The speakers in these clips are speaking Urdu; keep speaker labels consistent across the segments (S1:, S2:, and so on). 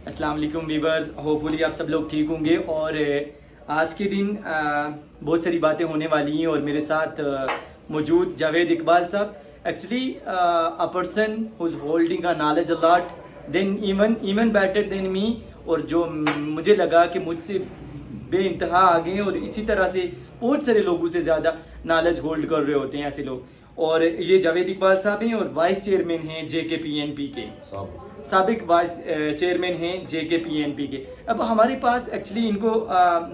S1: السلام علیکم ویورز، ہوپفلی آپ سب لوگ ٹھیک ہوں گے. اور آج کے دن بہت ساری باتیں ہونے والی ہیں اور میرے ساتھ موجود جاوید اقبال صاحب. Actually a person who's holding a knowledge a lot then even better than me. اور جو مجھے لگا کہ مجھ سے بے انتہا آگے ہیں اور اسی طرح سے بہت سارے لوگوں سے زیادہ نالج ہولڈ کر رہے ہوتے ہیں ایسے لوگ. اور یہ جاوید اقبال صاحب ہیں اور وائس چیئرمین ہیں جے کے پی این پی کے، سابق وائس چیئرمین ہیں جے کے پی این پی کے. اب ہمارے پاس ایکچولی ان کو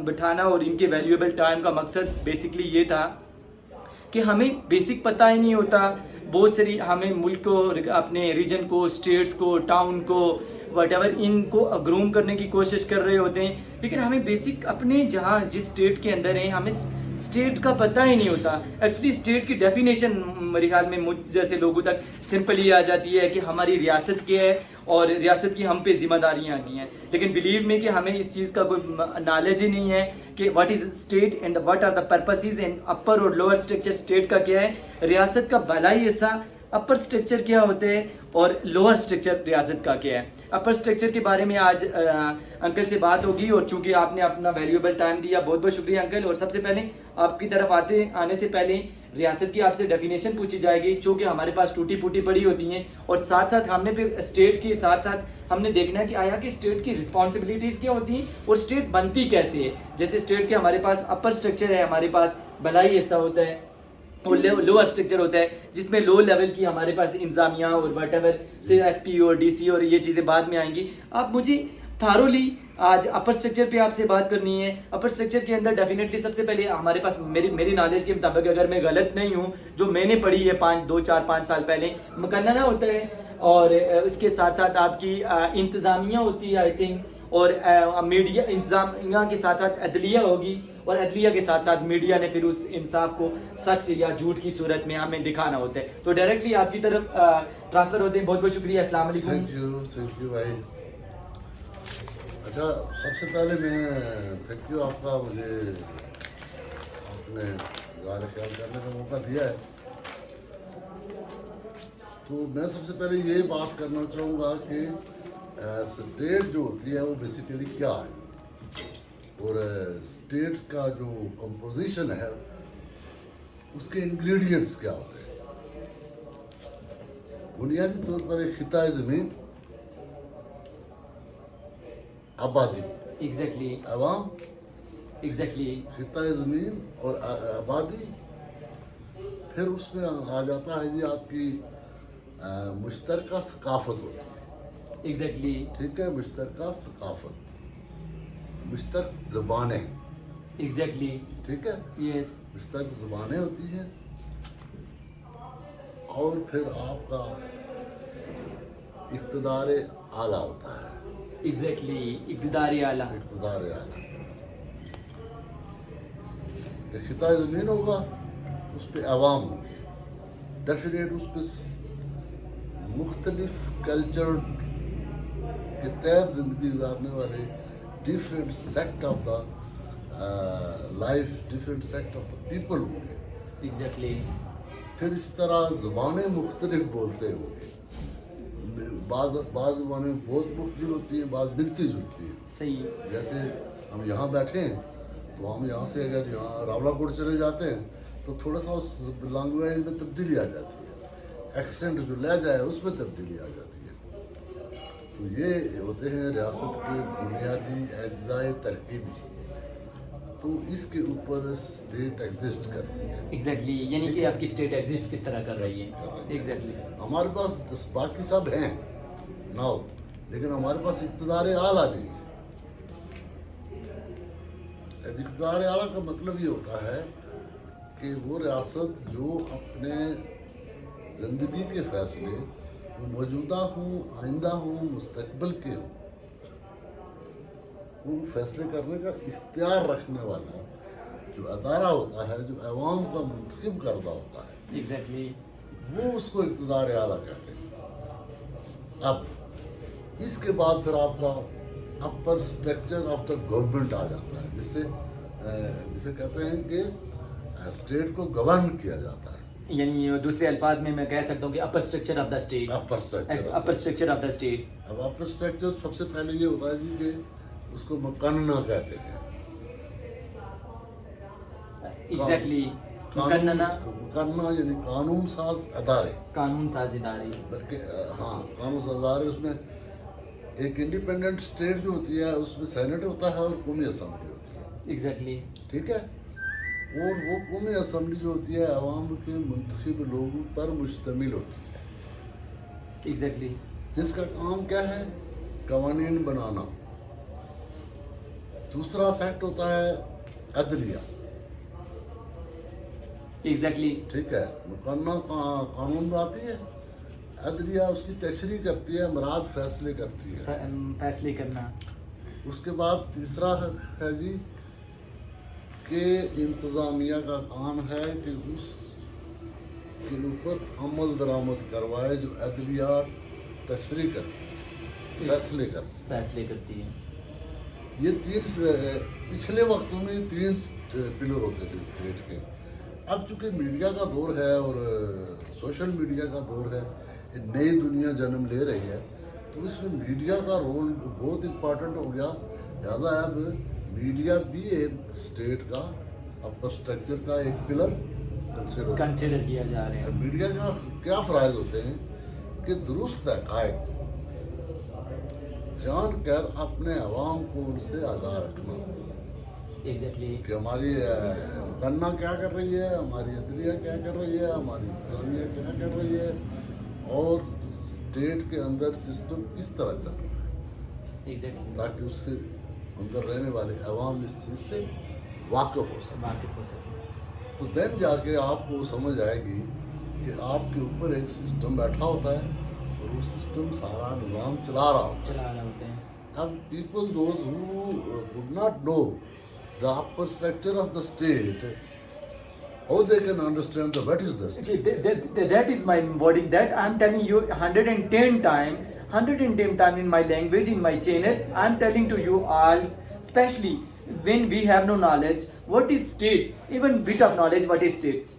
S1: بٹھانا اور ان کے ویلیویبل ٹائم کا مقصد بیسکلی یہ تھا کہ ہمیں بیسک پتہ ہی نہیں ہوتا. بہت ساری ہمیں ملک کو، اپنے ریجن کو، اسٹیٹس کو، ٹاؤن کو، وٹ ایور ان کو گروم کرنے کی کوشش کر رہے ہوتے ہیں، لیکن ہمیں بیسک اپنے جہاں جس اسٹیٹ کے اندر ہیں ہمیں اسٹیٹ کا پتہ ہی نہیں ہوتا. ایکچولی اسٹیٹ کی ڈیفینیشن میرے خیال میں مجھ جیسے لوگوں تک سمپل ہی آ جاتی ہے کہ ہماری ریاست کیا ہے اور ریاست کی ہم پہ ذمہ داریاں آتی ہیں. لیکن بلیو میں کہ ہمیں اس چیز کا کوئی نالج ہی نہیں ہے کہ what is state and what are the purposes and upper اور لوور اسٹرکچر اسٹیٹ کا کیا ہے، ریاست کا بھلائی حصہ اپر اسٹرکچر کیا ہوتے ہیں اور لوور اسٹرکچر ریاست کا کیا ہے. اپر اسٹرکچر کے بارے میں آج انکل سے بات ہوگی، اور چونکہ آپ نے اپنا ویلیوبل ٹائم دیا، بہت بہت شکریہ انکل. اور سب سے پہلے آپ کی طرف آنے سے پہلے ریاست کی آپ سے ڈیفینیشن پوچھی جائے گی، چونکہ ہمارے پاس ٹوٹی پوٹی پڑی ہوتی ہیں، اور ساتھ ساتھ ہم نے پھر اسٹیٹ کے ساتھ ساتھ ہم نے دیکھنا ہے کہ آیا کہ اسٹیٹ کی رسپانسبلٹیز کیا ہوتی ہیں اور اسٹیٹ بنتی کیسے ہے. جیسے اسٹیٹ کے ہمارے پاس اپر اسٹرکچر ہے، ہمارے پاس بھلائی حصہ ہوتا ہے، اور لوور اسٹرکچر ہوتا ہے جس میں لو لیول کی ہمارے پاس انتظامیہ اور وٹ ایور سے ایس پی اور ڈی سی اور یہ چیزیں بعد میں آئیں گی. آپ مجھے تھارولی آج اپر اسٹرکچر پہ آپ سے بات کرنی ہے. اپر اسٹرکچر کے اندر ڈیفینیٹلی سب سے پہلے ہمارے پاس میری نالج کے مطابق، اگر میں غلط نہیں ہوں، جو میں نے پڑھی ہے 5 سال پہلے، مقننہ ہوتا ہے اور اس کے ساتھ ساتھ آپ کی انتظامیہ ہوتی ہے آئی تھنک، اور میڈیا انتظامیہ کے ساتھ ساتھ عدلیہ ہوگی، اور عدلیہ کے ساتھ ساتھ میڈیا نے پھر اس انصاف کو سچ یا جھوٹ کی صورت میں ہمیں دکھانا ہوتا ہے. تو ڈائریکٹلی آپ کی طرف ٹرانسفر ہوتے ہیں. بہت بہت شکریہ. السلام علیکم.
S2: تھینک یو بھائی. اچھا، سب سے پہلے میں تھینک یو آپ کا، مجھے آپ نے اظہار خیال کرنے کا موقع دیا ہے. تو میں سب سے پہلے یہ بات کرنا چاہوں گا کہ اسٹیٹ جو ہوتی ہے وہ بیسیکلی کیا ہے، اور اسٹیٹ کا جو کمپوزیشن ہے اس کے انگریڈینٹس کیا ہوتے ہیں. بنیادی طور پر ایک خطۂ زمین، آبادی،
S1: ایگزیکٹلی
S2: عوام،
S1: ایگزیکٹلی
S2: خطۂ زمین اور آبادی. پھر اس میں آ جاتا ہے یہ آپ کی مشترکہ ثقافت ہوتی ہے.
S1: ایگزیکٹلی
S2: ٹھیک ہے، مشترکہ ثقافت، مشترک زبانیں.
S1: ایگزیکٹلی
S2: ٹھیک ہے،
S1: یس
S2: مشترک زبانیں ہوتی ہیں. اور پھر آپ کا اقتدار اعلیٰ ہوتا ہے.
S1: ایگزیکٹلی اقتدار اعلیٰ.
S2: اقتدار اعلیٰ ایک خطۂ زمین ہوگا، اس پہ عوام ہوگی ڈیفینیٹ، اس پہ مختلف کلچر کے تحت زندگی گزارنے والے different sect of the life, different sect of the people ہوں گے.
S1: ایگزیکٹلی
S2: پھر اس طرح زبانیں مختلف بولتے ہوں گے. بعض زبانیں بہت مختلف ہوتی ہیں، بعض ملتی جلتی ہیں.
S1: صحیح.
S2: جیسے ہم یہاں بیٹھے ہیں تو ہم یہاں سے اگر یہاں راولا کوٹ چلے جاتے ہیں تو تھوڑا سا اس لینگویج میں تبدیلی آ جاتی ہے، ایکسینٹ جو لہجہ ہے اس میں تبدیلی آ جاتی ہے. تو یہ ہوتے ہیں ریاست کے بنیادی اجزائے ترکیبی. تو اس کے اوپر اسٹیٹ ایگزسٹ کرتی ہے.
S1: ایگزیکٹلی، یعنی کہ آپ کی اسٹیٹ ایگزسٹ کس طرح کر رہی ہے. ایگزیکٹلی
S2: ہمارے پاس باقی سب ہیں ناؤ، لیکن ہمارے پاس اقتدار اعلیٰ نہیں ہے. اقتدار اعلیٰ کا مطلب یہ ہوتا ہے کہ وہ ریاست جو اپنے زندگی کے فیصلے، وہ موجودہ ہوں، آئندہ ہوں، مستقبل کے ہوں، وہ فیصلے کرنے کا اختیار رکھنے والا جو ادارہ ہوتا ہے، جو عوام کا منتخب کردہ ہوتا ہے،
S1: ایگزیکٹلی
S2: وہ اس کو اقتدار اعلیٰ کہتے ہیں. اب اس کے بعد پھر آپ کا اپر اسٹرکچر آف دا گورنمنٹ آ جاتا ہے، جسے کہتے ہیں کہ اسٹیٹ کو گورن کیا جاتا ہے.
S1: یعنی دوسرے الفاظ میں کہہ سکتا ہوں کہ upper structure of the state.
S2: Upper structure.
S1: Upper structure of the state.
S2: اب اپر اسٹرکچر سب سے پہلے یہ ہوتا ہے جی کہ اس کو مقننہ کہتے ہیں.
S1: ایگزیکٹلی.
S2: مقننہ یعنی قانون ساز ادارے.
S1: قانون ساز ادارے.
S2: بلکہ ہاں قانون ساز ادارے. اس میں ایک انڈیپینڈنٹ اسٹیٹ جو ہوتی ہے اس میں سینٹ ہوتا ہے اور قومی اسمبلی ہوتی ہے.
S1: ایگزیکٹلی.
S2: ٹھیک ہے. اور وہ قومی اسمبلی جو ہوتی ہے عوام کے منتخب لوگوں پر مشتمل ہوتی ہے.
S1: ایگزیکٹلی.
S2: جس کا کام کیا ہے؟ قوانین بنانا. دوسرا سیکٹ ہوتا ہے عدلیہ.
S1: ایگزیکٹلی.
S2: ٹھیک ہے. مقننہ قانون بناتی ہے، عدلیہ اس کی تشریح کرتی ہے، مراد فیصلے کرتی ہے.
S1: فیصلے کرنا.
S2: اس کے بعد تیسرا ہے جی کہ انتظامیہ کا کام ہے کہ اس کے اوپر عمل درآمد کروائے جو عدلیہ تشریح کرتی ہے، فیصلے کرتی ہے. یہ تین پچھلے وقتوں میں تین پلر ہوتے تھے اسٹیٹ کے. اب چونکہ میڈیا کا دور ہے اور سوشل میڈیا کا دور ہے، نئی دنیا جنم لے رہی ہے، تو اس میں میڈیا کا رول بہت امپورٹنٹ ہو گیا. لہٰذا اب میڈیا بھی ایک اسٹیٹ کا اپر اسٹرکچر کا ایک پلر
S1: کنسیڈر کیا جا رہا ہے.
S2: میڈیا کا کیا فرائض ہوتے ہیں کہ درست حقائق جان کر اپنے عوام کو ان سے آگاہ رکھنا.
S1: ایگزیکٹلی.
S2: کہ ہماری مقننہ کیا کر رہی ہے، ہماری عدلیہ کیا کر رہی ہے، ہماری انتظامیہ کیا کر رہی ہے، اور اسٹیٹ کے اندر سسٹم کس طرح چل رہا ہے.
S1: ایگزیکٹلی.
S2: تاکہ اس کے اندر رہنے والے عوام اس چیز سے واقف ہو سکے. تو دین جا کے آپ کو سمجھ آئے گی کہ آپ کے اوپر ایک سسٹم بیٹھا ہوتا ہے اور وہ سسٹم سارا نظام چلا رہا ہوتا ہے. اب people those who could not know the upper structure of the state, how they can understand what is the state.
S1: That is my wording, that I am telling you 110 time in my language, in my channel. I am telling to you all, especially when we have no knowledge what is state, even bit of knowledge what is state,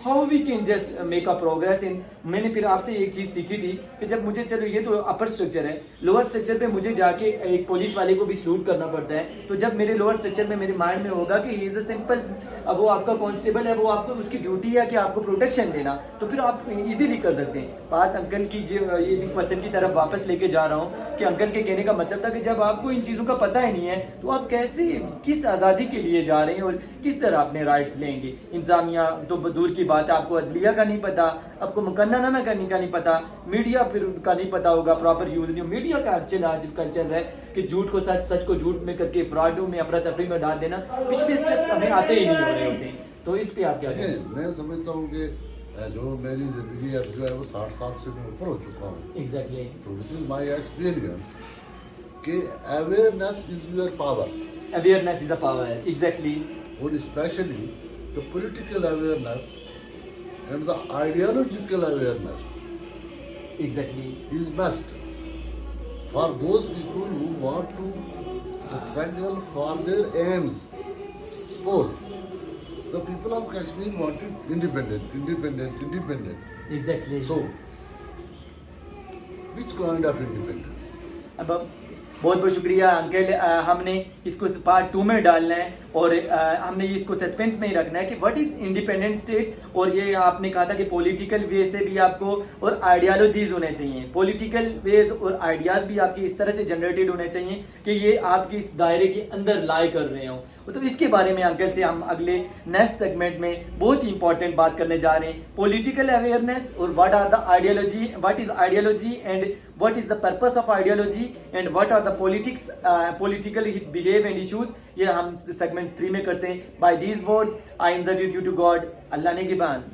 S1: how we can just make a progress in. میں نے پھر آپ سے ایک چیز سیکھی تھی کہ جب مجھے چلو یہ تو اپر اسٹرکچر ہے، لوور اسٹرکچر پہ مجھے جا کے ایک پولیس والے کو بھی سلوٹ کرنا پڑتا ہے. تو جب میرے لوور اسٹرکچر میں میرے مائنڈ میں ہوگا کہ ہی از اے سمپل، اب وہ آپ کا کانسٹیبل ہے، وہ آپ کو اس کی ڈیوٹی ہے کہ آپ کو پروٹیکشن دینا، تو پھر آپ ایزیلی کر سکتے ہیں. بات انکل کی یہ پرسن کی طرف واپس لے کے جا رہا ہوں کہ انکل کے کہنے کا مطلب تھا کہ جب آپ کو ان چیزوں کا پتہ ہی نہیں ہے تو آپ کیسے کس آزادی کے لیے جا رہے ہیں اور کس طرح اپنے رائٹس لیں گے. انتظامیہ تو دور کی بات ہے، آپ کو عدلیہ کا نہیں پتا، آپ کو مقننہ کرنے کا نہیں پتا، میڈیا پھر کا نہیں پتا ہوگا، پراپر یوز نہیں. میڈیا کا آج کل چل رہا ہے کہ جھوٹ کو سچ، سچ کو جھوٹ میں کر کے فراڈوں میں افراتفری میں ڈال دینا. پچھلے اسٹیپ ہمیں آتے ہی نہیں ہو رہے ہوتے ہیں. تو اس پہ آپ کیا کہیں؟
S2: میں سمجھتا ہوں کہ جو میری زندگی اب جو ہے وہ 60 سال سے میں اوپر ہو چکا ہوں.
S1: ایگزیکٹلی.
S2: تو وچ از مائی ایکسپیرینس کہ awareness is your power.
S1: Awareness is a power. Exactly.
S2: اور especially the political awareness and the ideological awareness
S1: exactly
S2: is best for those people who want to struggle for their aims. Suppose the people of Kashmir wanted independence.
S1: Exactly.
S2: So, which kind of independence?
S1: اب بہت بہت شکریہ انکل. ہم نے اس کو پارٹ 2 میں ڈالنا ہے اور ہم نے اس کو سسپینس میں ہی رکھنا ہے کہ واٹ از انڈیپینڈنٹ اسٹیٹ. اور یہ آپ نے کہا تھا کہ پولیٹیکل وے سے بھی آپ کو اور آئیڈیالوجیز ہونے چاہیے، پولیٹیکل ویز اور آئیڈیاز بھی آپ کی اس طرح سے جنریٹڈ ہونے چاہیے کہ یہ آپ کی اس دائرے کے اندر لائے کر رہے ہوں. تو اس کے بارے میں انکل سے ہم اگلے نیکسٹ سیگمنٹ میں بہت ہی امپورٹنٹ بات کرنے جا رہے ہیں. پولیٹیکل اویئرنیس اور what are the ideology, what is ideology and what is the purpose of ideology and what are the political behave and issues. یہ ہم segment 3 میں کرتے ہیں. By these words I insert you to God. اللہ نے کے بعد